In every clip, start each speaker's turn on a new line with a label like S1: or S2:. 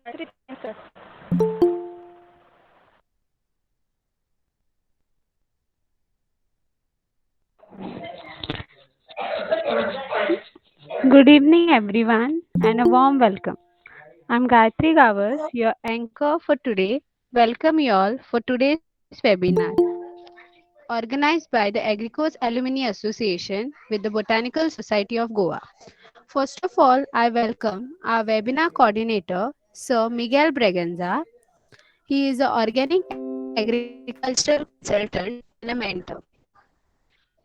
S1: Good evening, everyone, and a warm welcome. I'm Gayatri Gavas, your anchor for today. Welcome you all for today's webinar, organized by the Agricos Alumni Association with the Botanical Society of Goa. First of all, I welcome our webinar coordinator, Sir Miguel Braganza. He is an organic agricultural consultant and a mentor.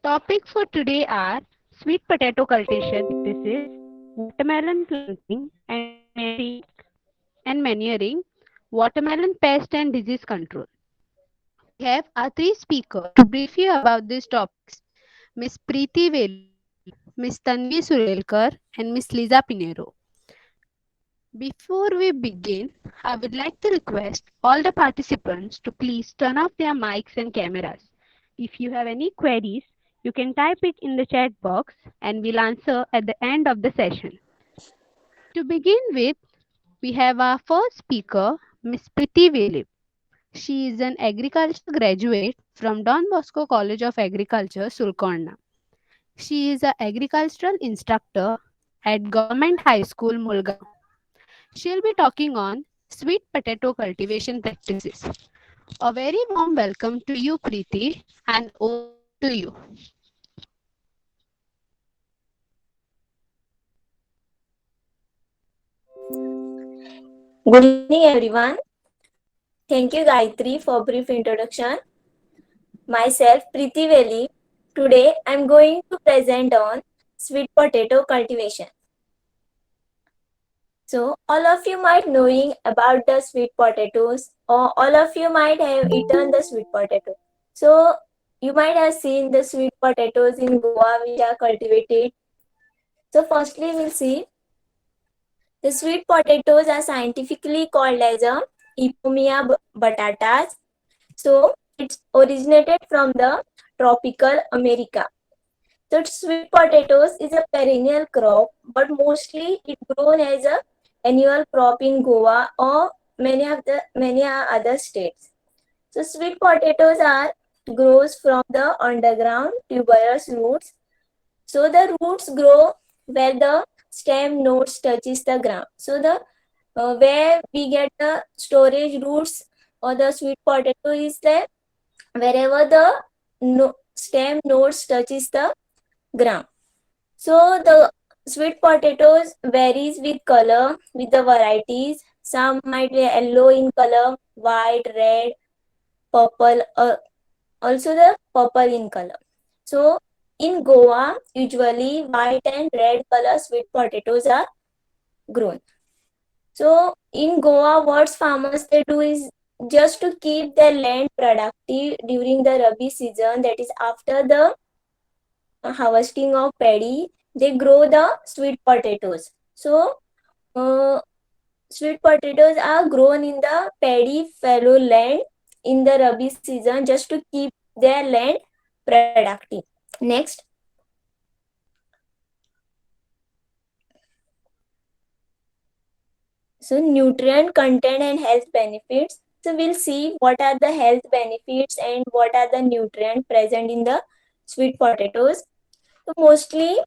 S1: Topic for today are sweet potato cultivation practices, watermelon planting and manuring, watermelon pest and disease control. We have our three speakers to brief you about these topics: Miss Preeti Veli, Miss Tanvi Surelkar, and Miss Lisa Pinero. Before we begin, I would like to request all the participants to please turn off their mics and cameras. If you have any queries, you can type it in the chat box and we'll answer at the end of the session. To begin with, we have our first speaker, Miss Priti Veli. She is an agriculture graduate from Don Bosco College of Agriculture, Sulkona. She is an agricultural instructor at Government High School, Mulgaon. She'll be talking on sweet potato cultivation practices. A very warm welcome to you, Preeti, and over to you.
S2: Good evening, everyone. Thank you, Gayatri, for brief introduction. Myself, Preeti Veli. Today, I'm going to present on sweet potato cultivation. So, all of you might knowing about the sweet potatoes, or all of you might have eaten the sweet potato. So, you might have seen the sweet potatoes in Goa which are cultivated. So, firstly, we'll see the sweet potatoes are scientifically called as a Ipomia batatas. So it's originated from the tropical America. So sweet potatoes is a perennial crop, but mostly it grown as a annual crop in Goa or many other states. So sweet potatoes are grows from the underground tuberous roots. So the roots grow where the stem nodes touches the ground. So the where we get the storage roots or the sweet potato is there wherever the stem nodes touches the ground. So the sweet potatoes varies with color with the varieties. Some might be yellow in color, white, red, purple, also the purple in color. So in Goa, usually white and red color sweet potatoes are grown. So in Goa, what farmers they do is just to keep their land productive during the Rabi season, that is after the harvesting of paddy, they grow the sweet potatoes. So sweet potatoes are grown in the paddy fallow land in the Rabi season just to keep their land productive. Next. So nutrient content and health benefits. So we'll see what are the health benefits and what are the nutrients present in the sweet potatoes. So mostly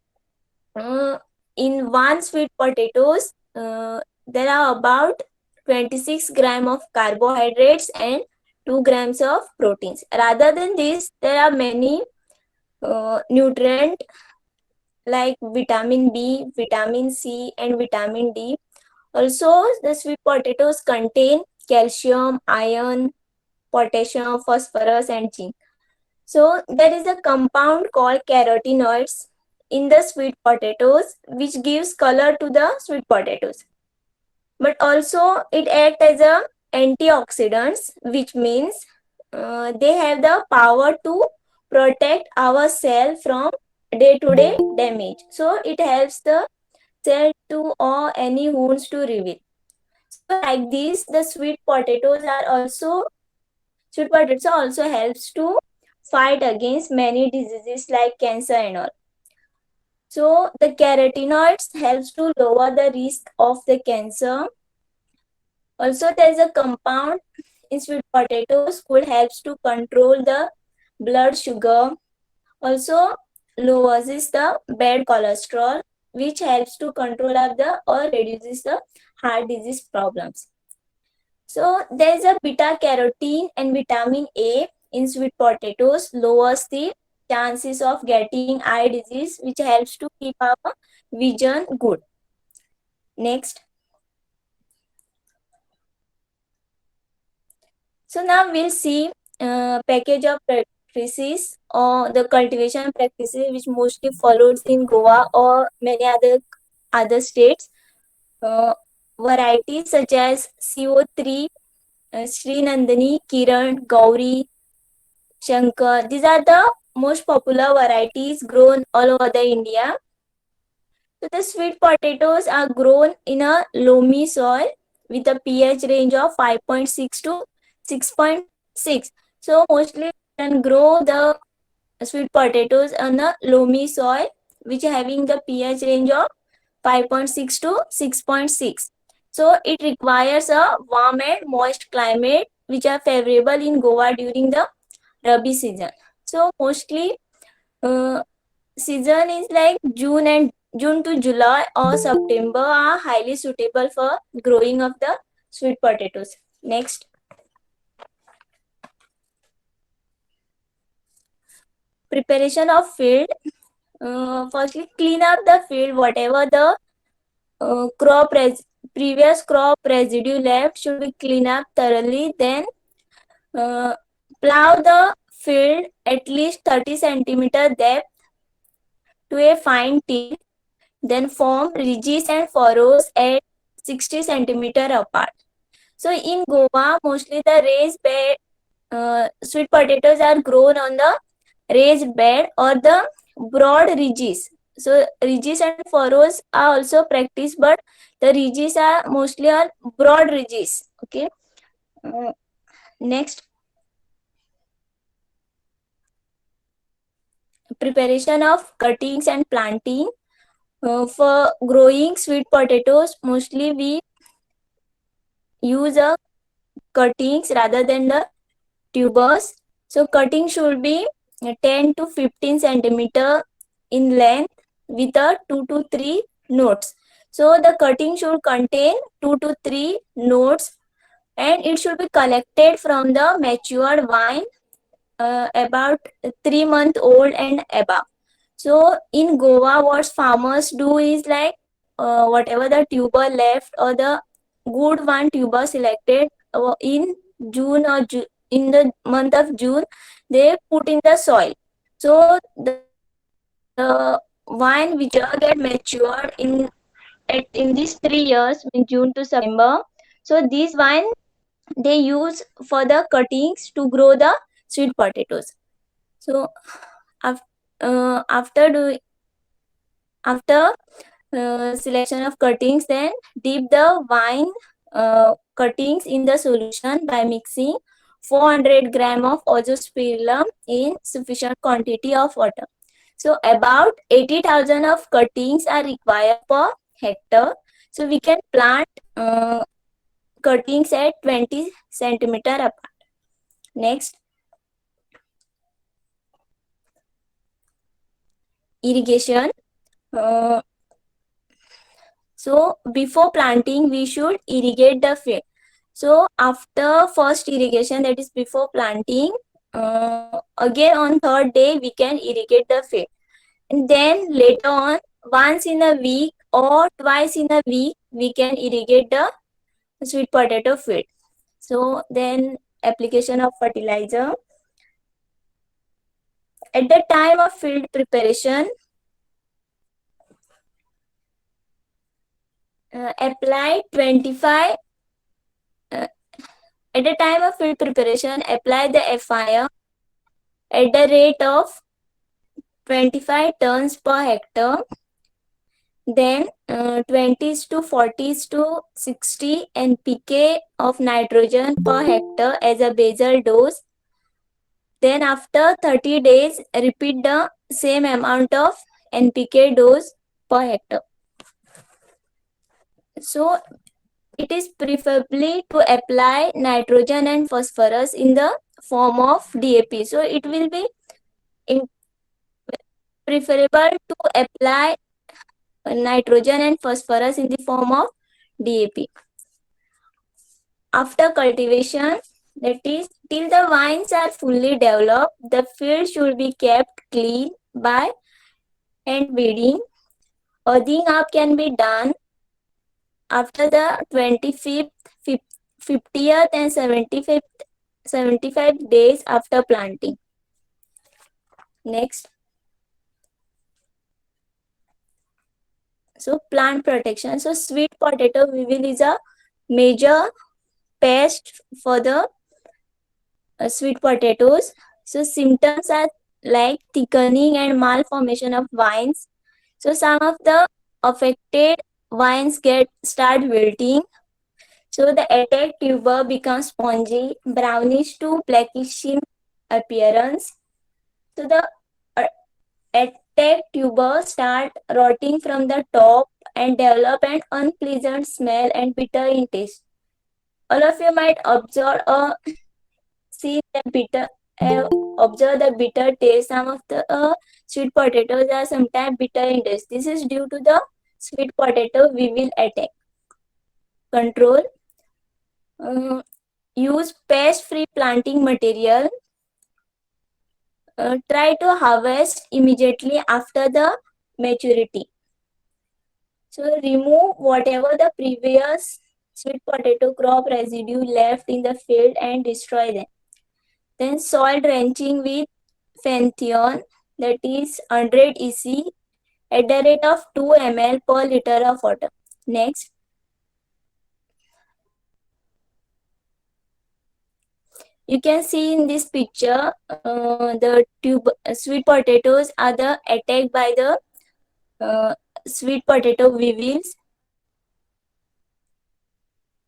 S2: in one sweet potatoes, there are about 26 gram of carbohydrates and 2 grams of proteins. Rather than this, there are many nutrients like vitamin B, vitamin C, and vitamin D. Also, the sweet potatoes contain calcium, iron, potassium, phosphorus, and zinc. So, there is a compound called carotenoids in the sweet potatoes which gives color to the sweet potatoes. But also, it acts as a antioxidants, which means they have the power to protect our cell from day-to-day damage. So, it helps the cell to or any wounds to reveal. So like this, the sweet potato also helps to fight against many diseases like cancer and all. So the carotenoids helps to lower the risk of the cancer Also, there is a compound in sweet potatoes could helps to control the blood sugar. Also, lowers the bad cholesterol, which helps to control of the or reduces the heart disease problems. So there is a beta carotene and vitamin A in sweet potatoes lowers the chances of getting eye disease, which helps to keep our vision good. Next. So now we'll see package of practices or the cultivation practices which mostly followed in Goa or many other states. Uh, Varieties such as CO3, Sri Nandini, Kiran, Gauri, Shankar. These are the most popular varieties grown all over the India. So the sweet potatoes are grown in a loamy soil with a pH range of 5.6 to 6.6. So mostly you can grow the sweet potatoes on a loamy soil which having the pH range of 5.6 to 6.6. So it requires a warm and moist climate which are favorable in Goa during the Rabi season. So mostly uh, season is like June to July or September are highly suitable for growing of the sweet potatoes. Next, preparation of field. Firstly, clean up the field. Whatever the previous crop residue left should be cleaned up thoroughly. Then uh, plow the field at least 30 centimeter depth to a fine till. Then form ridges and furrows at 60 centimeter apart. So in Goa, mostly the raised bed sweet potatoes are grown on the raised bed or the broad ridges. So ridges and furrows are also practiced, but the ridges are mostly on broad ridges. Okay. Uh, Next, preparation of cuttings and planting. For growing sweet potatoes, mostly we use a cuttings rather than the tubers. So cutting should be 10 to 15 centimeter in length with a 2 to 3 nodes. So the cutting should contain 2 to 3 nodes and it should be collected from the matured vine about 3 month old and above. So in Goa, what farmers do is like whatever the tuber left or the good one tuber selected in June or in the month of June, they put in the soil. So the vine which are get matured in these 3 years, in June to September. So these vine they use for the cuttings to grow the sweet potatoes. So after doing after selection of cuttings, then dip the vine cuttings in the solution by mixing 400 gram of azospirillum in sufficient quantity of water. So about 80,000 of cuttings are required per hectare. So we can plant cuttings at 20 centimeter apart. Next, irrigation. Uh, So before planting, we should irrigate the field. So after first irrigation, that is before planting, again on third day we can irrigate the field. And then later on, once in a week or twice in a week, we can irrigate the sweet potato field. So then application of fertilizer. At the time of field preparation, apply 25 at the time of field preparation, apply the FIR at the rate of 25 tons per hectare. Then 20s to 40s to 60 NPK of nitrogen per hectare as a basal dose. Then after 30 days, repeat the same amount of NPK dose per hectare. So it is preferably to apply nitrogen and phosphorus in the form of DAP. So it will be in preferable to apply nitrogen and phosphorus in the form of DAP. After cultivation, that is, till the vines are fully developed, the field should be kept clean by hand weeding. Earthing up can be done after the 25th, 50th, and 75 days after planting. Next, so plant protection. So sweet potato weevil is a major pest for the sweet potatoes. So symptoms are like thickening and malformation of vines. So some of the affected vines get start wilting. So the attack tuber becomes spongy, brownish to blackish in appearance. So the uh, attack tuber start rotting from the top and develop an unpleasant smell and bitter in taste. All of you might see the bitter observe the bitter taste. Some of the sweet potatoes are sometimes bitter in taste. This is due to the sweet potato weevil attack. Control. Use pest-free planting material. Try to harvest immediately after the maturity. So remove whatever the previous sweet potato crop residue left in the field and destroy them. Then soil drenching with Pantheon, that is 100 EC at the rate of 2 ml per liter of water. Next, you can see in this picture the sweet potatoes are the attacked by the sweet potato weevils.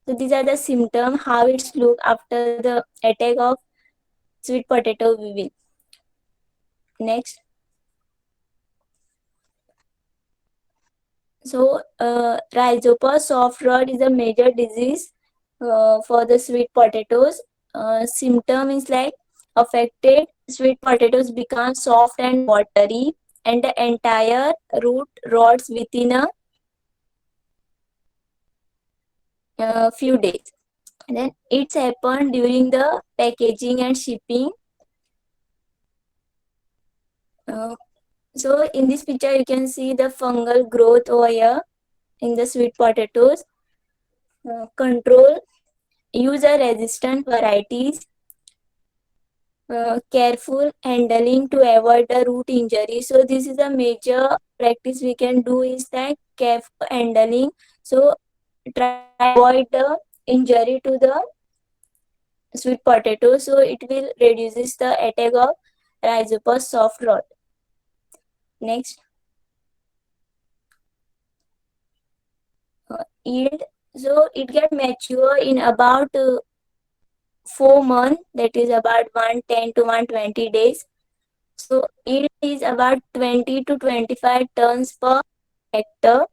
S2: So these are the symptoms how it's look after the attack of sweet potato weevil. Next, so Rhizopus soft rot is a major disease for the sweet potatoes. Symptom is like affected sweet potatoes become soft and watery, and the entire root rots within a few days. And then it's happened during the packaging and shipping. Uh, so in this picture, you can see the fungal growth over here in the sweet potatoes. Control, use a resistant varieties. Careful handling to avoid the root injury. So this is a major practice we can do is that careful handling. So try to avoid the injury to the sweet potato. So it will reduces the attack of Rhizopus soft rot. Next, yield. So it get mature in about 4 months, that is about 110 to 120 days. So yield is about 20 to 25 tons per hectare.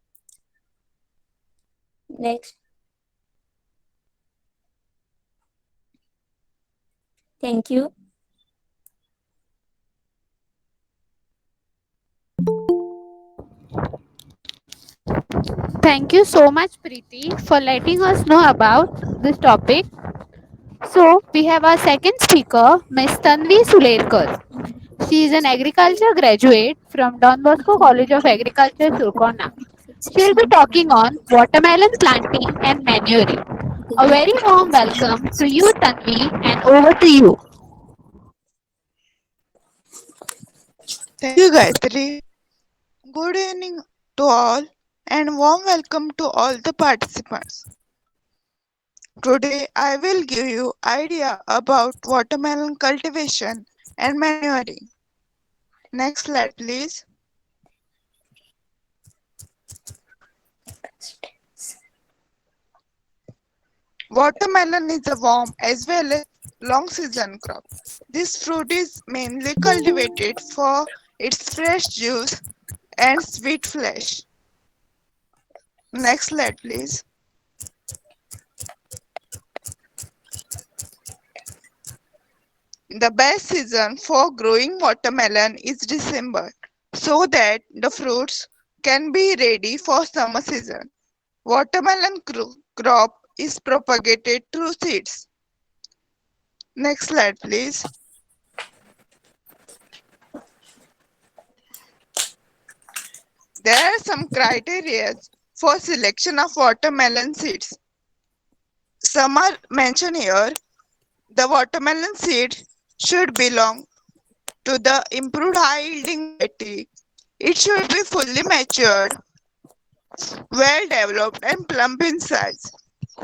S2: Next. Thank you.
S1: Thank you so much, Preeti, for letting us know about this topic. So, we have our second speaker, Ms. Tanvi Sulelkar. She is an agriculture graduate from Don Bosco College of Agriculture, Surkona. She will be talking on watermelon planting and manuring. A very warm welcome to you, Tanvi, and over to you.
S3: Thank you, Gayatri. Good evening to all, and warm welcome to all the participants. Today, I will give you idea about watermelon cultivation and manuring. Next slide, please. Watermelon is a warm as well as long season crop. This fruit is mainly cultivated for its fresh juice and sweet flesh. Next slide, please. The best season for growing watermelon is December, so that the fruits can be ready for summer season. Watermelon crop is propagated through seeds. Next slide, please. There are some criteria for selection of watermelon seeds. Some are mentioned here. The watermelon seed should belong to the improved high yielding variety. It should be fully matured, well developed, and plump in size.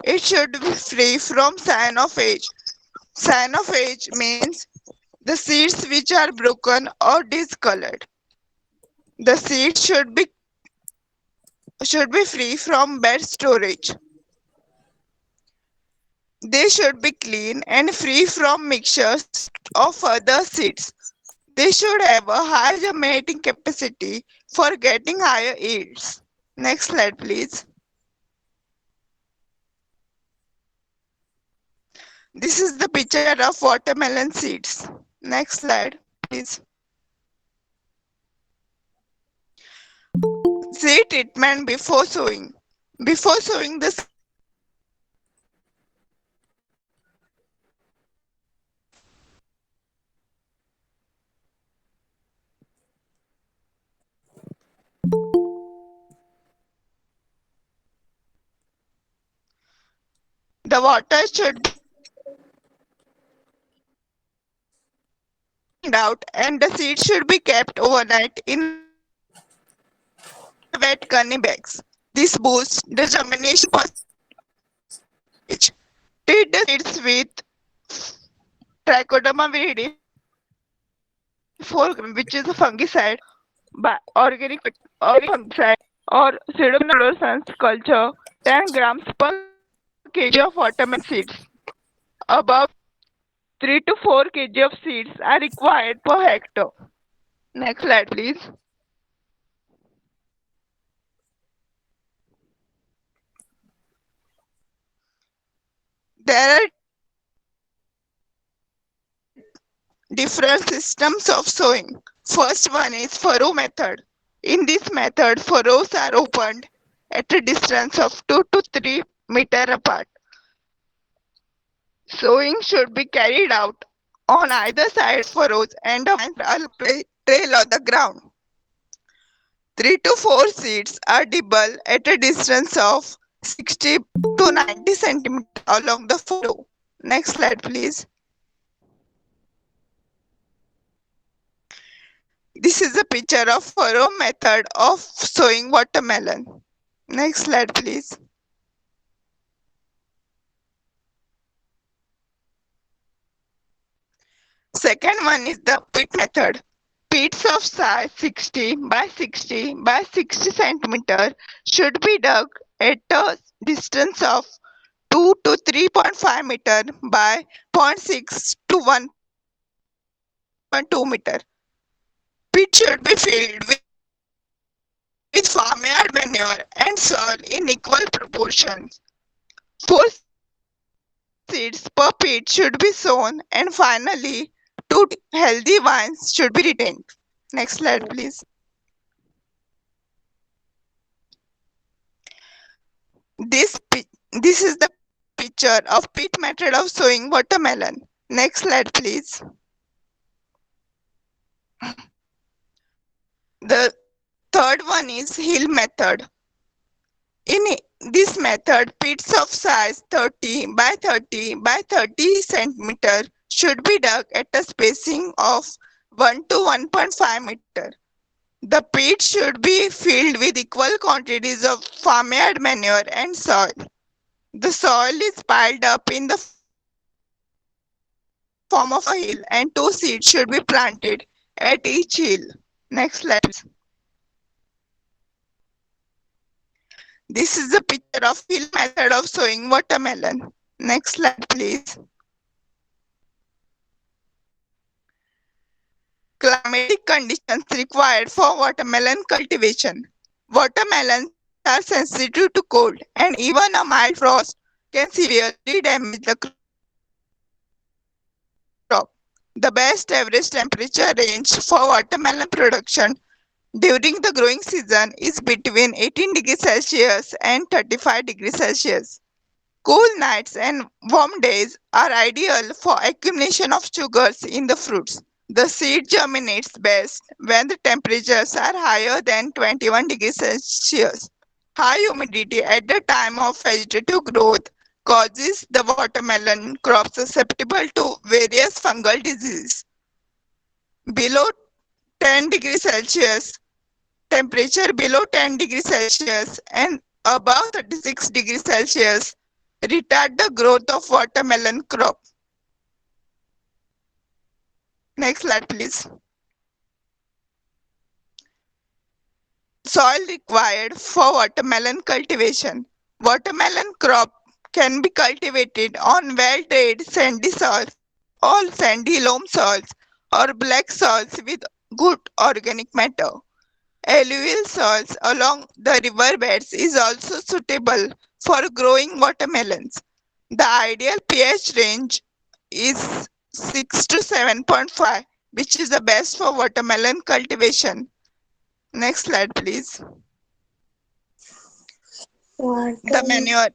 S3: It should be free from sign of age. Sign of age means the seeds which are broken or discolored. The seeds should be free from bad storage. They should be clean and free from mixtures of other seeds. They should have a high germinating capacity for getting higher yields. Next slide, please. This is the picture of watermelon seeds. Next slide, please. Seed treatment before sowing. Before sowing the the water should be cleaned out and the seeds should be kept overnight in wet gunny bags. This boosts the germination percentage. Treat the seeds with Trichoderma viride 4 which is a fungicide by organic fungicide or Pseudomonas culture 10 grams per kg of watermelon seeds. Above 3 to 4 kg of seeds are required per hectare. Next slide, please. There are different systems of sowing. First one is furrow method. In this method, furrows are opened at a distance of 2 to 3 meters apart. Sowing should be carried out on either side furrows and a trail on the ground. 3 to 4 seeds are dibble at a distance of 60 to 90 centimeters along the furrow. Next slide, please. This is a picture of furrow method of sowing watermelon. Next slide, please. Second one is the pit method. Pits of size 60 by 60 by 60 centimeter should be dug at a distance of 2 to 3.5 meter by 0.6 to 1.2 meter. Pit should be filled with farmyard manure and soil in equal proportions. 4 seeds per pit should be sown and finally 2 healthy vines should be retained. Next slide, please. This is the picture of pit method of sowing watermelon. Next slide, please. The third one is hill method. In this method, pits of size 30 by 30 by 30 centimeter should be dug at a spacing of 1 to 1.5 meter. The pit should be filled with equal quantities of farmyard manure and soil. The soil is piled up in the form of a hill and 2 seeds should be planted at each hill. Next slide. This is a picture of hill method of sowing watermelon. Next slide, please. Climatic conditions required for watermelon cultivation. Watermelons are sensitive to cold, and even a mild frost can severely damage the crop. The best average temperature range for watermelon production during the growing season is between 18 degrees Celsius and 35 degrees Celsius. Cool nights and warm days are ideal for accumulation of sugars in the fruits. The seed germinates best when the temperatures are higher than 21 degrees Celsius. High humidity at the time of vegetative growth causes the watermelon crop susceptible to various fungal diseases. Below 10 degrees Celsius, temperature below 10 degrees Celsius and above 36 degrees Celsius retard the growth of watermelon crop. Next slide, please. Soil required for watermelon cultivation. Watermelon crop can be cultivated on well-drained sandy soils, all sandy loam soils, or black soils with good organic matter. Alluvial soils along the river beds is also suitable for growing watermelons. The ideal pH range is 6 to 7.5, which is the best for watermelon cultivation. Next slide, please. The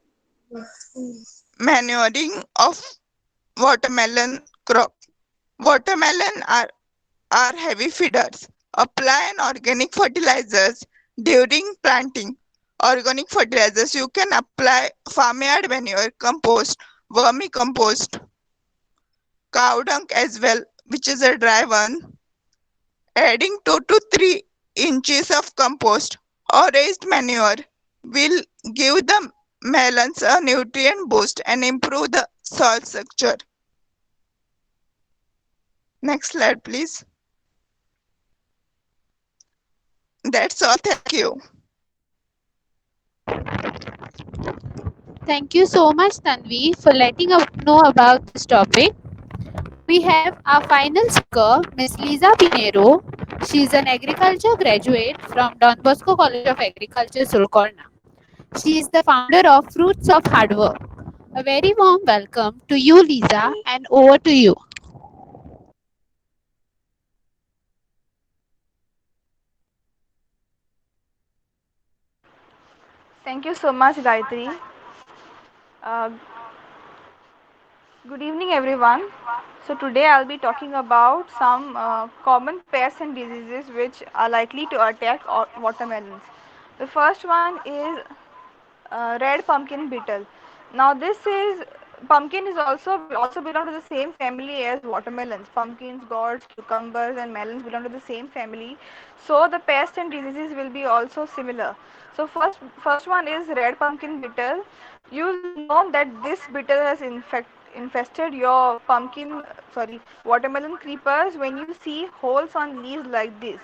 S3: manuring of watermelon crop. Watermelon are heavy feeders. Apply an organic fertilizers during planting. Organic fertilizers you can apply farmyard manure, compost, vermicompost, cow dung as well, which is a dry one. Adding 2 to 3 inches of compost or raised manure will give the melons a nutrient boost and improve the soil structure. Next slide, please. That's all. Thank you.
S1: Thank you so much, Tanvi, for letting us know about this topic. We have our final speaker, Miss Lisa Pinero. She is an agriculture graduate from Don Bosco College of Agriculture, Sulcorna. She is the founder of Fruits of Hard Work. A very warm welcome to you, Lisa, and over to you.
S4: Thank you so much, Gayatri. Uh, Good evening, everyone. So today I'll be talking about some common pests and diseases which are likely to attack watermelons. The first one is red pumpkin beetle. Now this is pumpkin is also belong to the same family as watermelons. Pumpkins, gourds, cucumbers, and melons belong to the same family. So the pests and diseases will be also similar. So first one is red pumpkin beetle. You'll know that this beetle has infested your watermelon creepers when you see holes on leaves like this.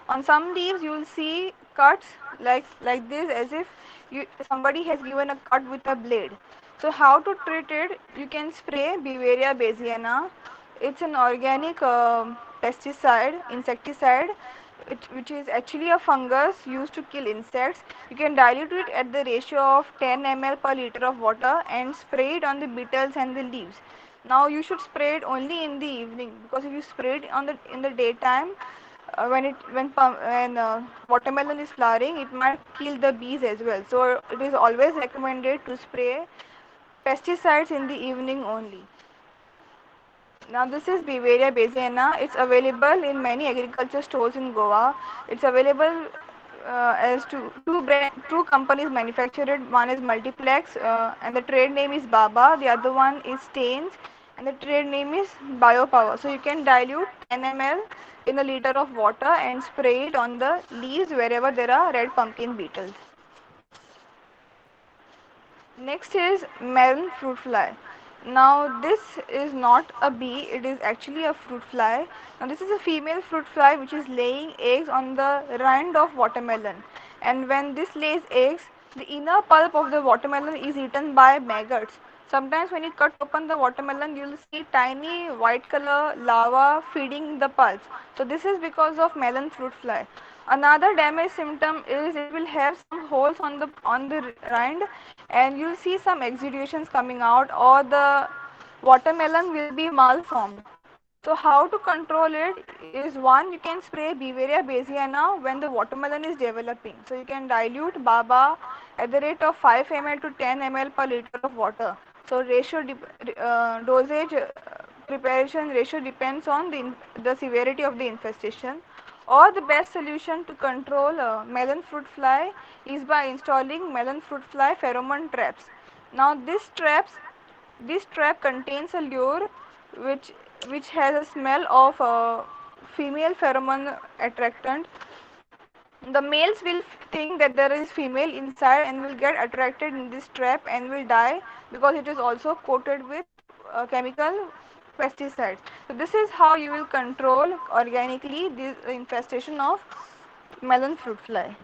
S4: On some leaves you will see cuts like this, as if somebody has given a cut with a blade. So how to treat it? You can spray Beauveria bassiana. It's an organic pesticide, insecticide, which is actually a fungus used to kill insects. You can dilute it at the ratio of 10 ml per liter of water and spray it on the beetles and the leaves. Now you should spray it only in the evening, because if you spray it in the daytime, when watermelon is flowering, it might kill the bees as well. So it is always recommended to spray pesticides in the evening only. Now this is Beauveria bassiana. It's available in many agriculture stores in Goa. It's available as two companies manufacture it. One is Multiplex, and the trade name is Baba. The other one is Stains, and the trade name is Biopower. So you can dilute 10 ml in a liter of water and spray it on the leaves wherever there are red pumpkin beetles. Next is melon fruit fly. Now this is not a bee, it is actually a fruit fly. Now this is a female fruit fly which is laying eggs on the rind of watermelon. And when this lays eggs, the inner pulp of the watermelon is eaten by maggots. Sometimes when you cut open the watermelon, you will see tiny white color larvae feeding the pulp. So this is because of melon fruit fly. Another damage symptom is it will have some holes on the rind, and you'll see some exudations coming out, or the watermelon will be malformed. So how to control it is, one, you can spray Beauveria bassiana when the watermelon is developing. So you can dilute Baba at the rate of 5 ml to 10 ml per liter of water. So dosage preparation ratio depends on the severity of the infestation. Or the best solution to control melon fruit fly is by installing melon fruit fly pheromone traps. Now this trap contains a lure which which has a smell of female pheromone attractant. The males will think that there is female inside and will get attracted in this trap and will die because it is also coated with chemical pesticides. So this is how you will control organically this infestation of melon fruit fly.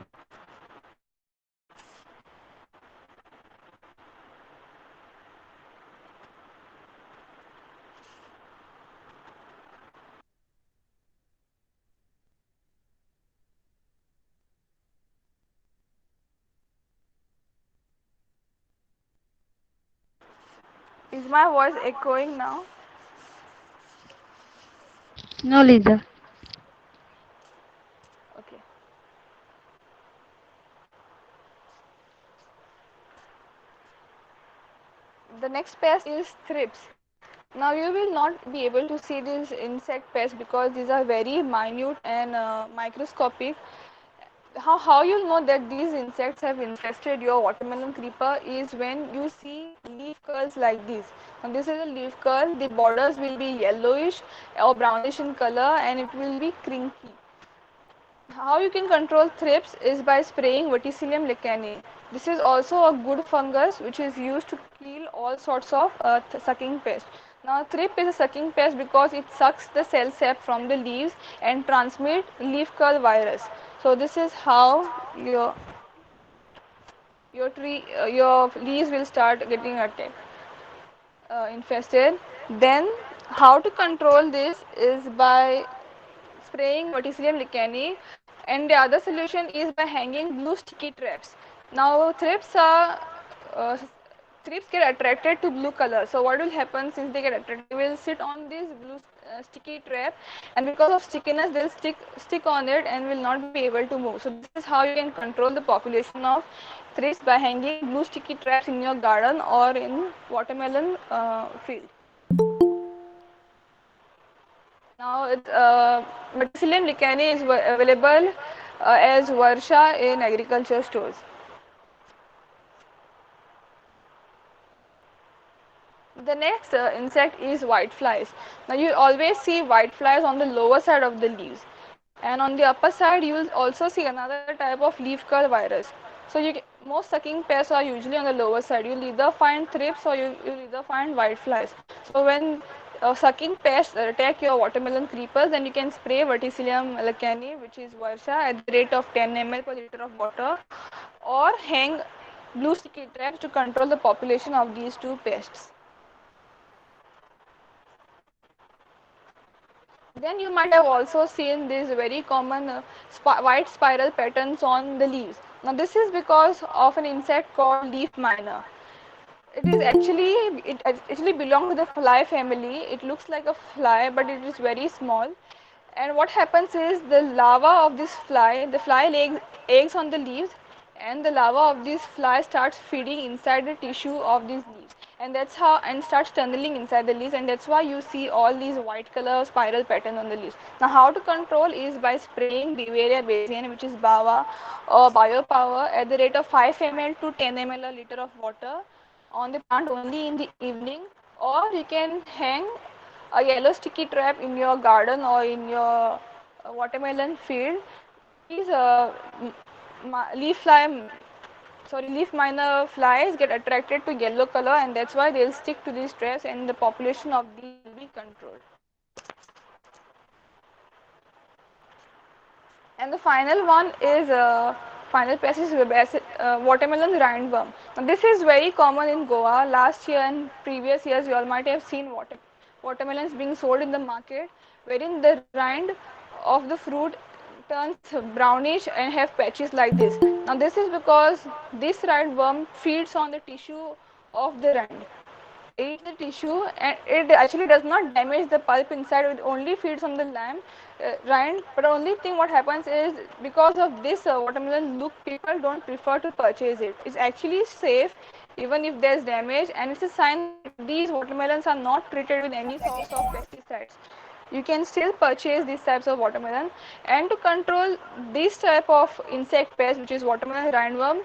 S4: Is my voice echoing now?
S1: No, Lisa.
S4: Okay. The next pest is thrips. Now you will not be able to see these insect pests because these are very minute and microscopic. How you'll know that these insects have infested your watermelon creeper is when you see leaf curls like this. Now this is a leaf curl, the borders will be yellowish or brownish in color and it will be crinkly. How you can control thrips is by spraying Verticillium lecanii. This is also a good fungus which is used to kill all sorts of sucking pests. Now thrip is a sucking pest because it sucks the cell sap from the leaves and transmit leaf curl virus. So this is how your leaves will start getting attacked, infested. Then how to control this is by spraying Verticillium lecanii, and the other solution is by hanging blue sticky traps. Now uh, thrips get attracted to blue color. So what will happen since they get attracted? They will sit on this blue sticky trap, and because of stickiness, they'll stick on it and will not be able to move. So this is how you can control the population of thrips by hanging blue sticky traps in your garden or in watermelon field. Now, Verticillium lecanii is available as Varsha in agriculture stores. The next insect is white flies. Now, you always see white flies on the lower side of the leaves, and on the upper side, you will also see another type of leaf curl virus. So, most sucking pests are usually on the lower side. You'll either find thrips or you'll either find white flies. So, when sucking pests attack your watermelon creepers, then you can spray Verticillium lecanii, which is Varsha, at the rate of 10 ml per liter of water, or hang blue sticky traps to control the population of these two pests. Then you might have also seen these very common white spiral patterns on the leaves. Now this is because of an insect called leaf miner. It actually belongs to the fly family. It looks like a fly, but it is very small. And what happens is the larva of this fly, the fly lays eggs on the leaves, and the larva of this fly starts feeding inside the tissue of these leaves, and that's how and starts tunneling inside the leaves, and that's why you see all these white color spiral pattern on the leaves. Now, how to control is by spraying Beauveria bassiana, which is Bava or Biopower, at the rate of 5 ml to 10 ml a liter of water on the plant only in the evening, or you can hang a yellow sticky trap in your garden or in your watermelon field. These leaf fly, sorry, leaf miner flies get attracted to yellow color, and that's why they'll stick to these traps, and the population of these will be controlled. And the final one is final pest is watermelon rindworm. Now this is very common in Goa. Last year and previous years, you all might have seen watermelons being sold in the market, wherein the rind of the fruit turns brownish and have patches like this. Now this is because this rindworm feeds on the tissue of the rind. eat the tissue, and it actually does not damage the pulp inside. It only feeds on the rind. But only thing what happens is, because of this watermelon look, people don't prefer to purchase it. It's actually safe even if there's damage, and it's a sign that these watermelons are not treated with any sorts of pesticides. You can still purchase these types of watermelon. And to control this type of insect pest, which is watermelon rindworm,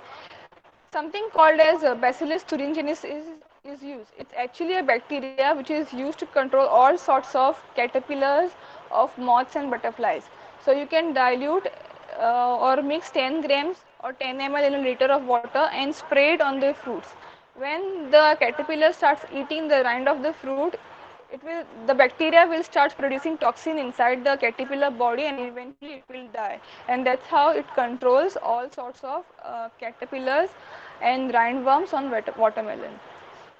S4: something called as Bacillus thuringiensis is used. It's actually a bacteria which is used to control all sorts of caterpillars of moths and butterflies. So you can dilute or mix 10 grams or 10 ml in a liter of water and spray it on the fruits. When the caterpillar starts eating the rind of the fruit, the bacteria will start producing toxin inside the caterpillar body, and eventually it will die. And that's how it controls all sorts of caterpillars and rindworms on watermelon.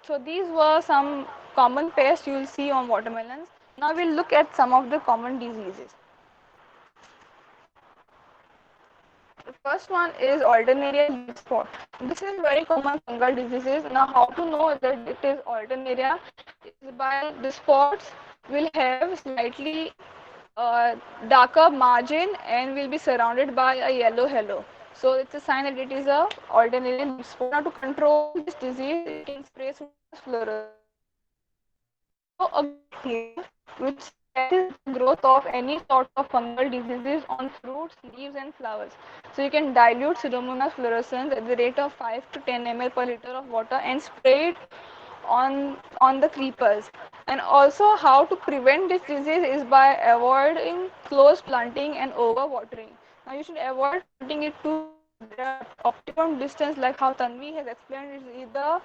S4: So these were some common pests you will see on watermelons. Now we'll look at some of the common diseases. The first one is alternaria leaf spot. This is very common fungal diseases. Now how to know that it is alternaria is by the spots will have slightly darker margin and will be surrounded by a yellow halo. So it's a sign that it is a alternaria leaf spot. Now to control this disease, you can spray Pseudomonas fluorescens. It's also a bacteria which suppresses the growth of any sort of fungal diseases on fruits, leaves and flowers. So you can dilute Pseudomonas fluorescens at the rate of 5 to 10 ml per liter of water and spray it on the creepers. And also how to prevent this disease is by avoiding close planting and overwatering. Now you should avoid planting it too close. The optimum distance, like how Tanvi has explained, is either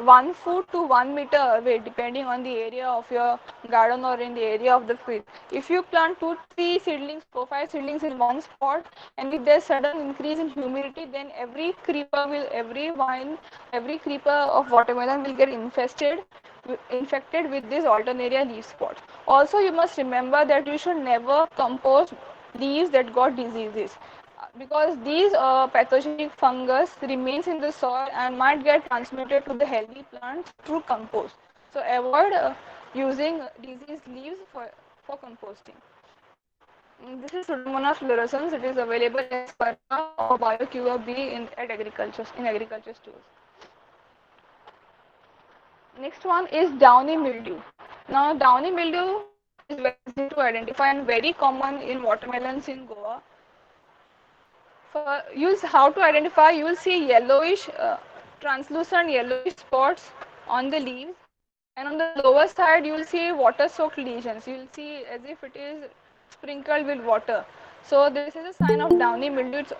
S4: 1 foot to 1 meter away, depending on the area of your garden or in the area of the field. If you plant 2 3 seedlings, 4 5 seedlings in one spot, and if there's sudden increase in humidity, then every creeper of watermelon will get infected with this alternaria leaf spots. Also, you must remember that you should never compost leaves that got diseases, because these pathogenic fungus remains in the soil and might get transmitted to the healthy plants through compost. So avoid using diseased leaves for composting. This is Pseudomonas fluorescens. It is available as Sperma or BioQA B in agriculture stores. Next one is downy mildew. Now downy mildew is very easy to identify and very common in watermelons in Goa. For use how to identify, you will see yellowish, translucent yellowish spots on the leaves, and on the lower side you will see water-soaked lesions. You will see as if it is sprinkled with water. So this is a sign of downy mildew. It's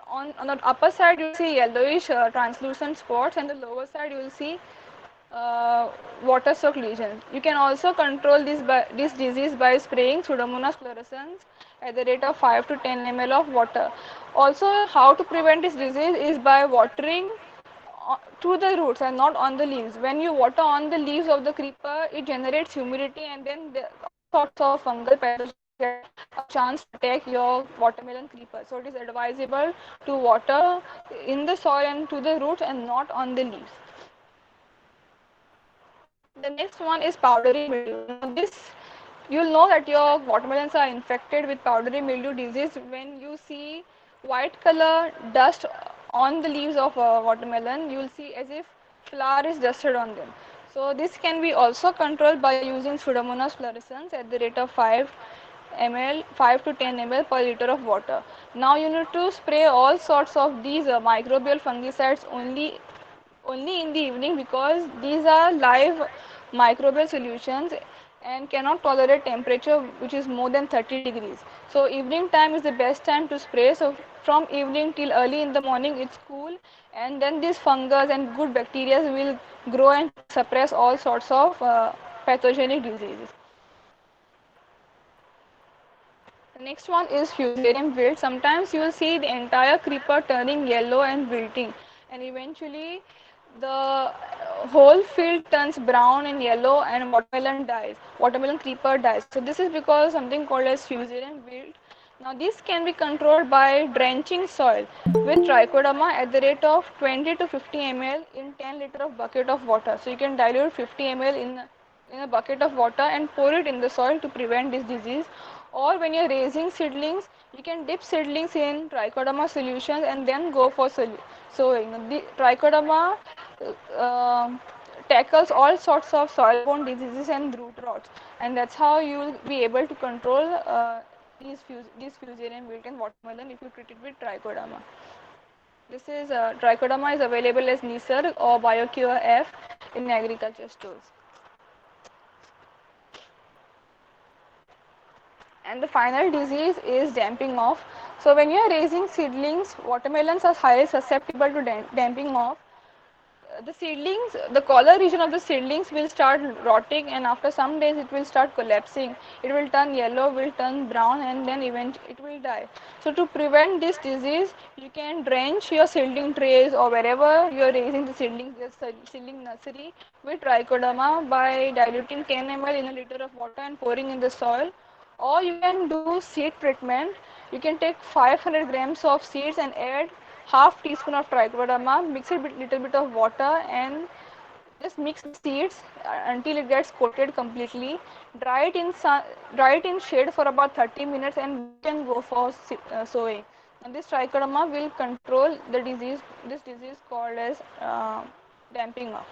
S4: on the upper side you will see yellowish, translucent spots, and the lower side you will see water-soaked lesions. You can also control this disease by spraying Pseudomonas fluorescens at the rate of 5 to 10 ml of water. Also, how to prevent this disease is by watering to the roots and not on the leaves. When you water on the leaves of the creeper, it generates humidity, and then all sorts of fungal pathogens get a chance to attack your watermelon creeper. So it is advisable to water in the soil and to the roots and not on the leaves. The next one is powdery mildew. Now this, you'll know that your watermelons are infected with powdery mildew disease when you see white color dust on the leaves of a watermelon. You will see as if flour is dusted on them. So this can be also controlled by using Pseudomonas fluorescens at the rate of 5 to 10 ml per liter of water. Now you need to spray all sorts of these microbial fungicides only in the evening, because these are live microbial solutions and cannot tolerate temperature which is more than 30 degrees. So evening time is the best time to spray. So from evening till early in the morning it's cool, and then these fungus and good bacteria will grow and suppress all sorts of pathogenic diseases. The next one is fusarium wilt. Sometimes you will see the entire creeper turning yellow and wilting, and eventually the whole field turns brown and yellow, and watermelon creeper dies. So this is because something called as fusarium wilt. Now this can be controlled by drenching soil with trichoderma at the rate of 20 to 50 ml in 10 liter of bucket of water. So you can dilute 50 ml in a bucket of water and pour it in the soil to prevent this disease. Or when you're raising seedlings, you can dip seedlings in trichoderma solutions and then go for sowing. The trichoderma uh, tackles all sorts of soil-borne diseases and root rots, and that's how you will be able to control these fusarium wilt in watermelon if you treat it with trichoderma. This is trichoderma is available as Nisarg or BioCure F in agriculture stores. And the final disease is damping off. So when you are raising seedlings, watermelons are highly susceptible to damping off. The seedlings, the collar region of the seedlings will start rotting, and after some days it will start collapsing. It will turn yellow, will turn brown, and then eventually it will die. So to prevent this disease, you can drench your seedling trays or wherever you are raising the seedlings, the seedling nursery, with trichoderma by diluting 10 ml in a liter of water and pouring in the soil. Or you can do seed treatment. You can take 500 grams of seeds and add half teaspoon of trichoderma, mix it with little bit of water, and just mix the seeds until it gets coated completely. Dry it in sun, dry it in shade for about 30 minutes, and then you can go for sowing. And this trichoderma will control the disease. This disease called as damping off.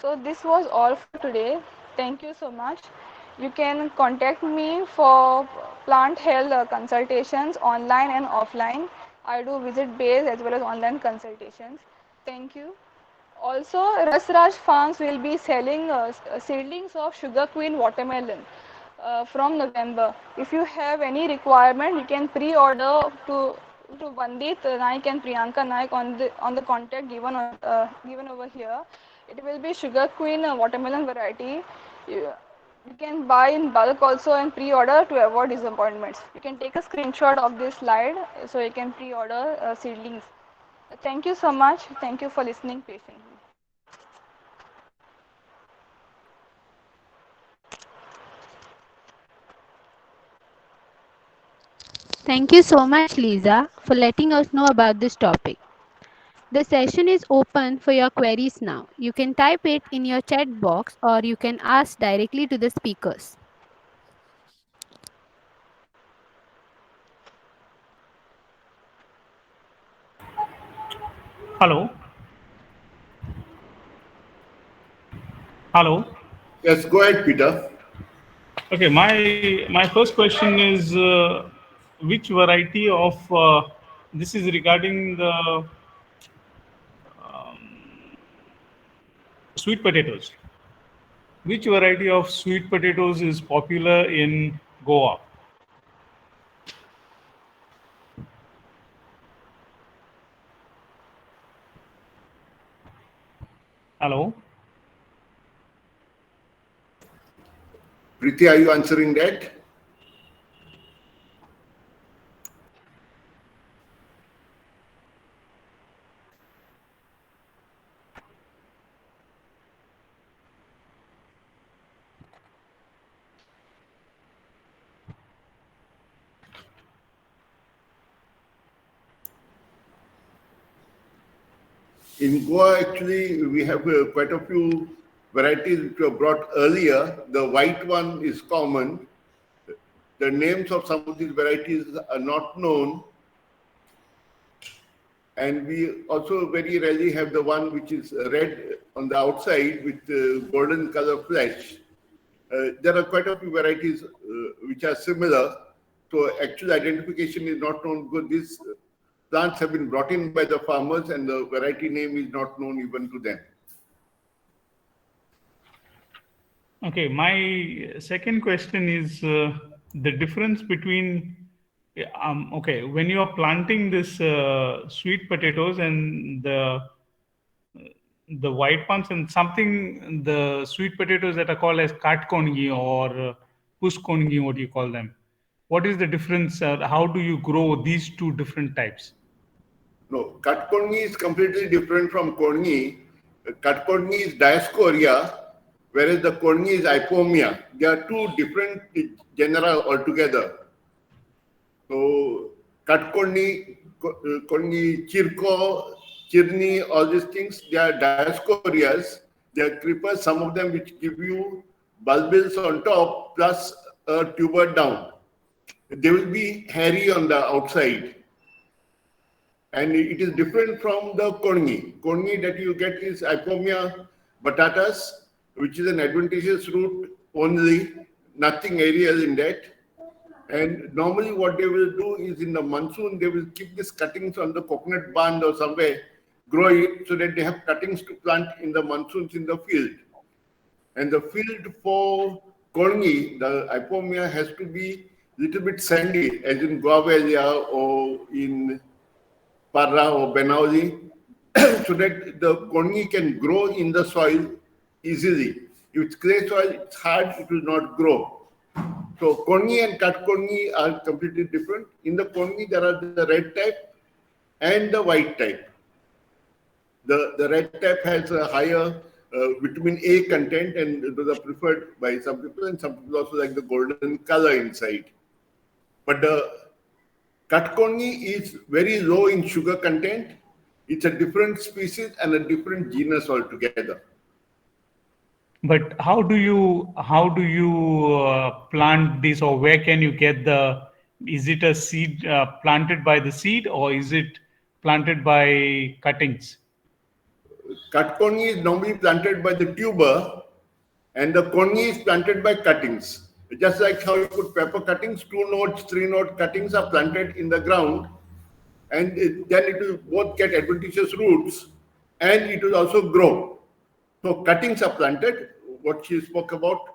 S4: So this was all for today. Thank you so much. You can contact me for plant health consultations online and offline. I do visit based as well as online consultations. Thank you. Also, Rasraj Farms will be selling seedlings of Sugar Queen watermelon from November. If you have any requirement, you can pre-order to Vandit Naik and Priyanka Naik on the contact given over here. It will be Sugar Queen watermelon variety. You can buy in bulk also and pre-order to avoid disappointments. You can take a screenshot of this slide so you can pre-order seedlings. Thank you so much. Thank you for listening patiently.
S1: Thank you so much, Lisa, for letting us know about this topic. The session is open for your queries now. You can type it in your chat box or you can ask directly to the speakers.
S5: Hello. Hello.
S6: Yes, go ahead, Peter.
S5: Okay, my first question is which variety of this is regarding the sweet potatoes. Which variety of sweet potatoes is popular in Goa? Hello.
S6: Preeti, are you answering that? In Goa, actually, we have quite a few varieties which were brought earlier. The white one is common. The names of some of these varieties are not known. And we also very rarely have the one which is red on the outside with golden color flesh. There are quite a few varieties which are similar. So actual identification is not known because these plants have been brought in by the farmers and the variety name is not known even to them.
S5: Okay, my second question is the difference between okay, when you are planting this sweet potatoes and the white ones and something, the sweet potatoes that are called as katkongi or pushkongi, what do you call them? What is the difference? How do you grow these two different types?
S6: No, katkongi is completely different from kongi. Katkongi is Dioscorea, whereas the kongi is Ipomia. They are two different genera altogether. So Katkorni, Korni, Chirko, Chirni, all these things, they are diascorias. They are creepers, some of them which give you bulbils on top plus a tuber down. They will be hairy on the outside. And it is different from the Korni. Korni that you get is Ipomia batatas, which is an adventitious root only, nothing aerial in that. And normally what they will do is in the monsoon, they will keep these cuttings on the coconut band or somewhere, grow it so that they have cuttings to plant in the monsoons in the field. And the field for Korni, the Ipomia, has to be little bit sandy, as in Guavalia or in Parra or Benauli, so that the Korni can grow in the soil easily. If it's clay soil, it's hard, it will not grow. So Korni and Katkorni are completely different. In the Korni, there are the red type and the white type. The red type has a higher vitamin A content, and those are preferred by some people, and some people also like the golden color inside. But the Katkorni is very low in sugar content. It's a different species and a different genus altogether.
S5: But how do you plant this, or where can you get the? Is it a seed planted by the seed, or is it planted by cuttings?
S6: Katkorni is normally planted by the tuber, and the Korni is planted by cuttings. Just like how you put pepper cuttings, 2-note, 3-note cuttings are planted in the ground, and then it will both get adventitious roots, and it will also grow. So cuttings are planted. What she spoke about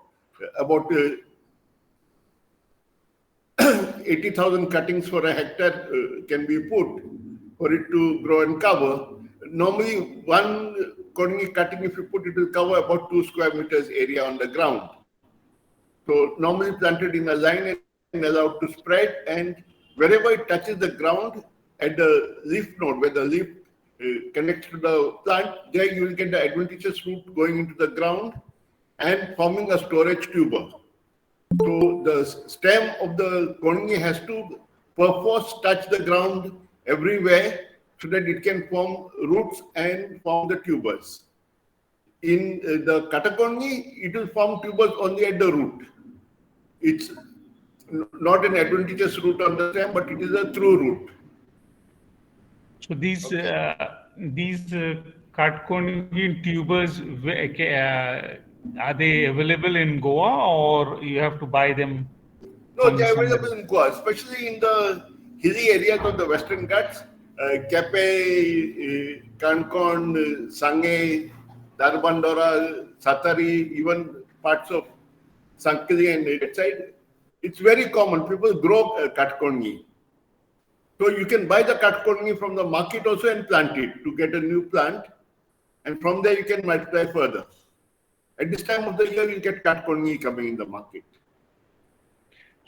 S6: 80,000 cuttings for a hectare can be put for it to grow and cover. Normally, one Korni cutting, if you put it, will cover about 2 square meters area on the ground. So normally planted in a line and allowed to spread, and wherever it touches the ground at the leaf node, where the leaf connects to the plant, there you will get the adventitious root going into the ground and forming a storage tuber. So the stem of the Korni has to perforce touch the ground everywhere so that it can form roots and form the tubers. In the Katakorni, it will form tubers only at the root. It's not an adventitious root on the stem, but it is a true root.
S5: So these Katkorni tubers, are they available in Goa, or you have to buy them?
S6: No, they are available in Goa, especially in the hilly areas of the Western Ghats. Kepe, Kankon, Sangay, Darbandora, Satari, even parts of Sankili and that side. It's very common. People grow Katkorni. So you can buy the Katkorni from the market also and plant it to get a new plant. And from there you can multiply further. At this time of the year, you get Katkorni coming in the market.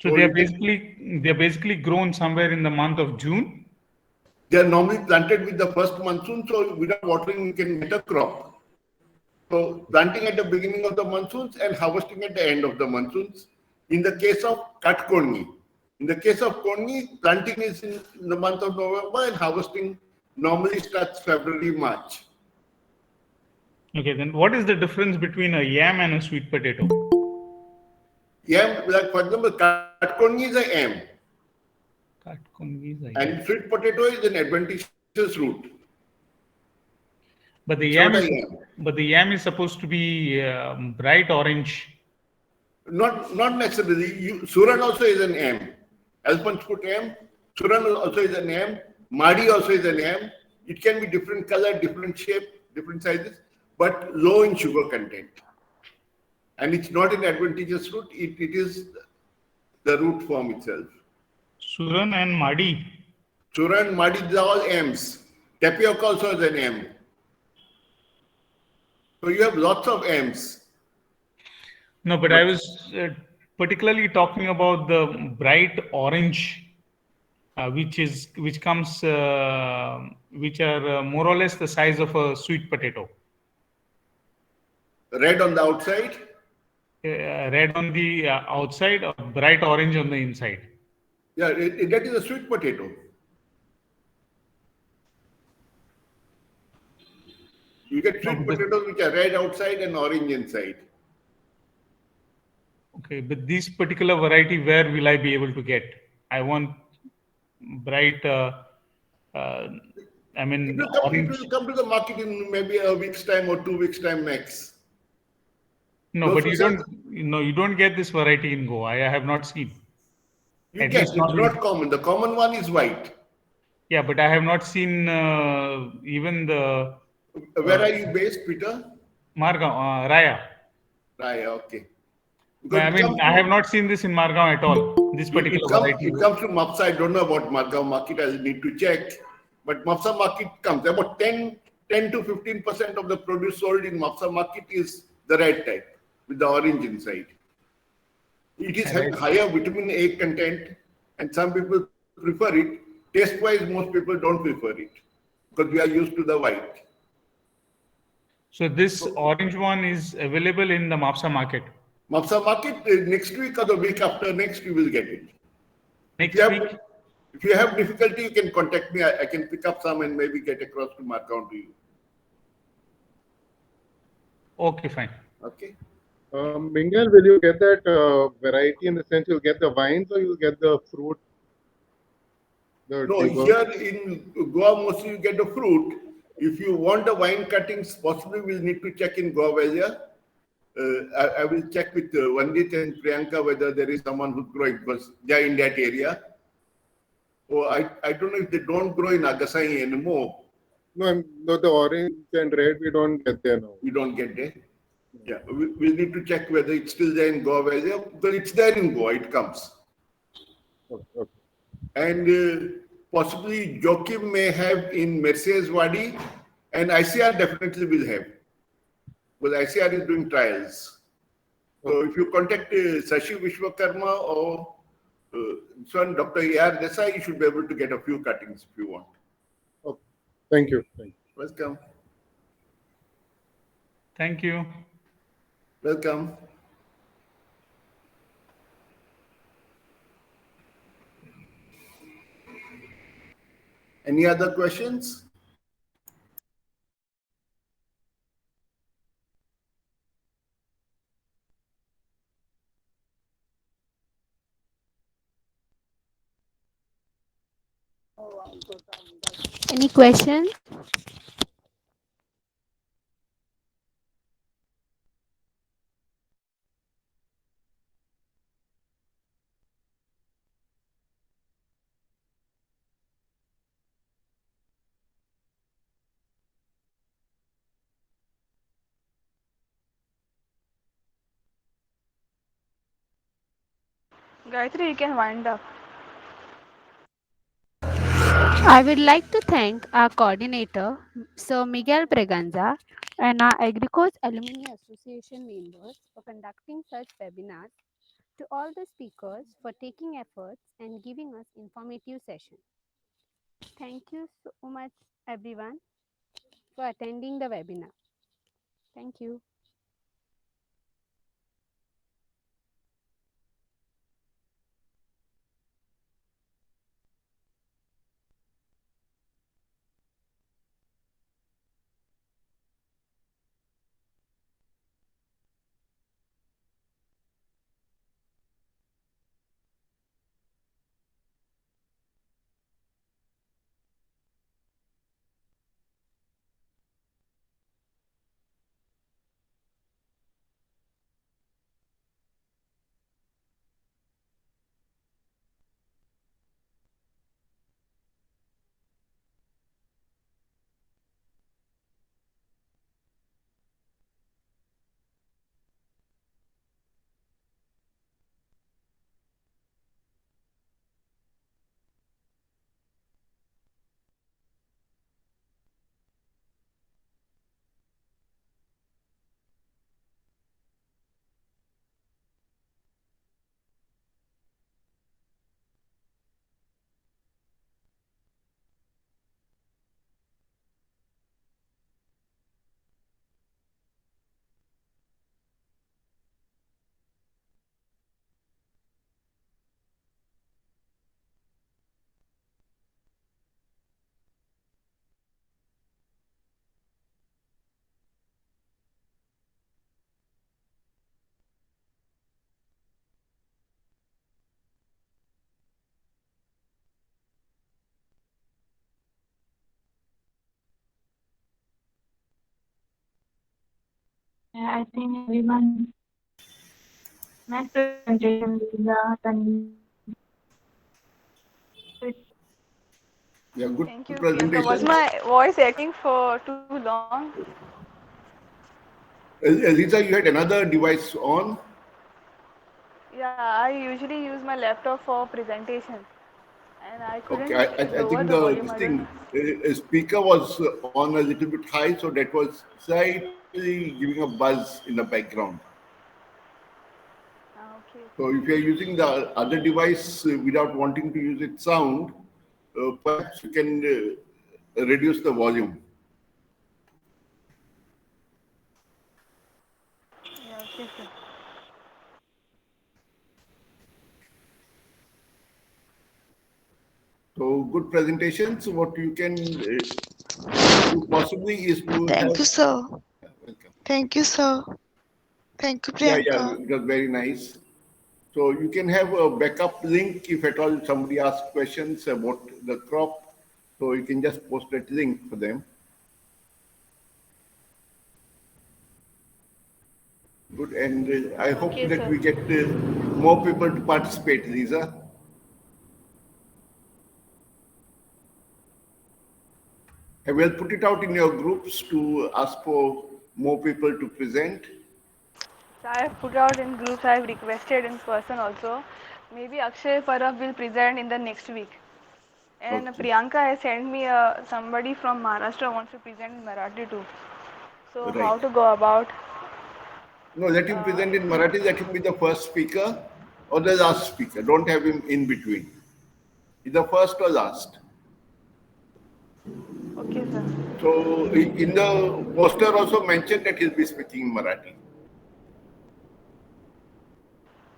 S5: So they're basically grown somewhere in the month of June.
S6: They are normally planted with the first monsoon, so without watering, you can get a crop. So planting at the beginning of the monsoons and harvesting at the end of the monsoons. In the case of Katkorni. In the case of Korni, planting is in the month of November and harvesting normally starts February, March.
S5: Okay, then what is the difference between a yam and a sweet potato?
S6: Yam, like for example, Katkorni is a yam.
S5: Katkorni is a yam.
S6: And sweet potato is an adventitious root.
S5: But the yam is supposed to be bright orange.
S6: Not necessarily. Suran also is an yam. Alphonse put yam. Suran also is an yam. Madi also is an yam. It can be different color, different shape, different sizes, but low in sugar content. And it's not an adventitious root. It is the root form itself.
S5: Suran and Madi.
S6: Suran, Madi, these are all yams. Tapioca also is an yam. So you have lots of yams.
S5: No, but I was particularly talking about the bright orange, which are more or less the size of a sweet potato.
S6: Red on the outside?
S5: Red on the outside, or bright orange on the inside.
S6: Yeah, that is a sweet potato. You get
S5: No,
S6: sweet
S5: but
S6: potatoes which are red outside and orange inside.
S5: okay, but this particular variety, where will I be able to get? I want bright, uh, I mean,
S6: It
S5: orange.
S6: will come to the market in maybe a week's time or 2 weeks' time max.
S5: No,
S6: Those
S5: but
S6: which are,
S5: you don't get this variety in Goa. I have not seen.
S6: you
S5: At
S6: get,
S5: least not
S6: it's
S5: in.
S6: not common. The common one is white.
S5: Yeah, but I have not seen even the
S6: Where are you based, Peter?
S5: Margaon, Raya.
S6: Right, okay.
S5: But
S6: Because
S5: I mean, I have not seen this in Margaon at all. This particular variety.
S6: it comes to Mapsa. I don't know about Margao market. I need to check. But Mapsa market comes. About 10 to 15% of the produce sold in Mapsa market is the red type with the orange inside. It is having
S5: Right.
S6: higher vitamin A content, and some people prefer it. Taste-wise, most people don't prefer it because we are used to the white.
S5: So this orange one is available in the Mapsa market
S6: Mapsa market next week or the week after next, you will get it. If you
S5: next
S6: have
S5: week.
S6: if you have difficulty, you can contact me. I can pick up some and maybe get across to my account to you.
S5: Okay, fine.
S6: Okay.
S7: Mingal, will you get that variety in the sense you'll get the vines or you'll get the fruit?
S6: No, here in Goa, mostly you get the fruit. If you want the wine cuttings, possibly we'll need to check in Goa Valley. I will check with Vandit and Priyanka whether there is someone who's growing because they are in that area. Oh, I don't know if they don't grow in Agasai anymore.
S7: No, the orange and red we don't get there now.
S6: We don't get there. Yeah, we'll need to check whether it's still there in Goa Valley because it's there in Goa, it comes.
S7: Okay.
S6: And possibly Joachim may have in Mercedes Wadi, and ICR definitely will have. Because ICR is doing trials. So if you contact Sashi Vishwakarma or son Dr. A.R. Desai, you should be able to get a few cuttings if you want.
S7: Okay. Thank you.
S6: Welcome.
S5: Thank you.
S6: Welcome. Any other questions?
S1: Any questions?
S4: Gayatri, you can wind up.
S1: I would like to thank our coordinator, Sir Miguel Braganza, and our AgriCoach Alumni Association members for conducting such webinars, to all the speakers for taking efforts and giving us informative session. Thank you so much, everyone, for attending the webinar. Thank you.
S8: I think everyone met presentation, Lisa, Tanvi.
S6: Yeah, good
S4: Thank you, Priyanka. Was
S6: presentation.
S4: my voice echoing for too long?
S6: Lisa, you had another device on.
S4: Yeah, I usually use my laptop for presentation, and I
S6: Okay,
S4: couldn't
S6: I
S4: lower
S6: think
S4: the
S6: the
S4: volume.
S6: this
S4: I don't
S6: thing
S4: know.
S6: speaker was on a little bit high, so that was slightly giving a buzz in the background.
S4: Okay.
S6: So if you are using the other device without wanting to use its sound, perhaps you can reduce the volume.
S4: Yeah, okay, sir.
S6: So good presentations. What you can do possibly is to
S3: Thank
S6: have.
S3: you, sir.
S6: Yeah, welcome.
S3: Thank you, sir. Thank you,
S6: Yeah,
S3: Priyanka.
S6: it was very nice. So you can have a backup link if at all somebody asks questions about the crop. So you can just post that link for them. Good, and I hope
S4: Okay,
S6: that
S4: sir.
S6: we get more people to participate, Lisa. I will put it out in your groups to ask for more people to present.
S4: So I have put out in groups. I have requested in person also. Maybe Akshay Parab will present in the next week. And
S6: Okay,
S4: Priyanka has sent me somebody from Maharashtra wants to present in Marathi too. So
S6: right.
S4: how to go about?
S6: No, let him
S4: Uh,
S6: present in Marathi. Let him be the first speaker or the last speaker. Don't have him in between. Either first or last.
S4: okay, sir.
S6: So in the poster also mentioned that he'll be speaking in Marathi.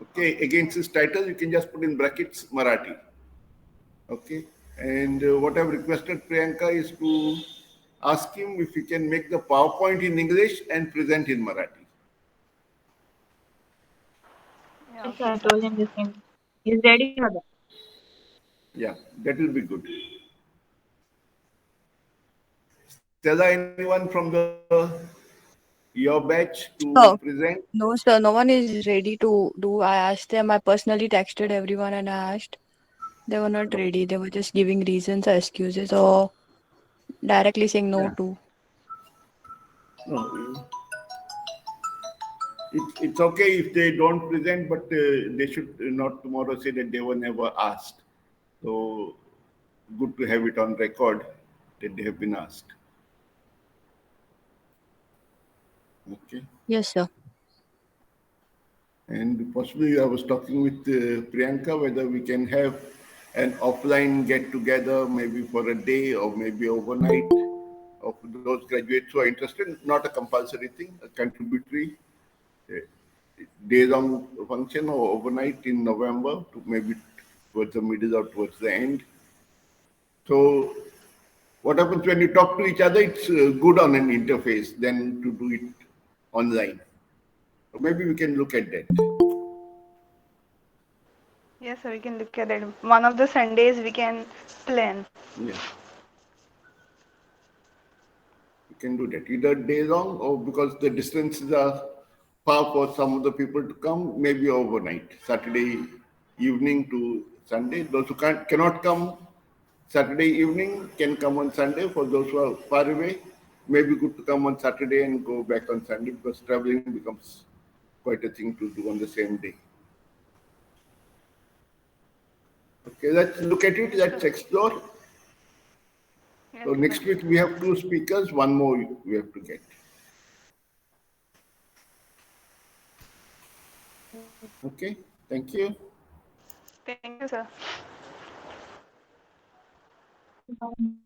S6: Okay, against his title, you can just put in brackets Marathi. Okay, and what I've requested Priyanka is to ask him if he can make the PowerPoint in English and present in Marathi.
S4: Yeah,
S8: Yes,
S4: okay,
S8: I
S4: sir.
S8: told him the same. He's ready for that.
S6: Yeah, that will be good. Stella, anyone from your batch to
S9: Oh,
S6: present?
S9: no, sir. No one is ready to do. I asked them. I personally texted everyone and I asked. They were not ready. They were just giving reasons or excuses or directly saying no
S6: Yeah.
S9: to.
S6: No, it's okay if they don't present, but they should not tomorrow say that they were never asked. So good to have it on record that they have been asked. Okay.
S9: Yes, sir.
S6: And possibly I was talking with Priyanka whether we can have an offline get together maybe for a day or maybe overnight of those graduates who are interested, not a compulsory thing, a contributory uh, day long function or overnight in November to maybe towards the middle or towards the end. So what happens when you talk to each other, it's good on an interface than to do it online. So maybe we can look at that.
S4: Yes, sir. We can look at that. One of the Sundays we can plan.
S6: Yeah. You can do that either day long or because the distances are far for some of the people to come, maybe overnight, Saturday evening to Sunday. Those who cannot come Saturday evening can come on Sunday. For those who are far away, maybe good to come on Saturday and go back on Sunday because traveling becomes quite a thing to do on the same day. Okay, let's look at it.
S4: Yes,
S6: Let's
S4: sir.
S6: explore.
S4: Yes,
S6: So
S4: sir.
S6: next week we have 2 speakers. One more we have to get. Okay, thank you.
S4: Thank you, sir.
S8: Bye.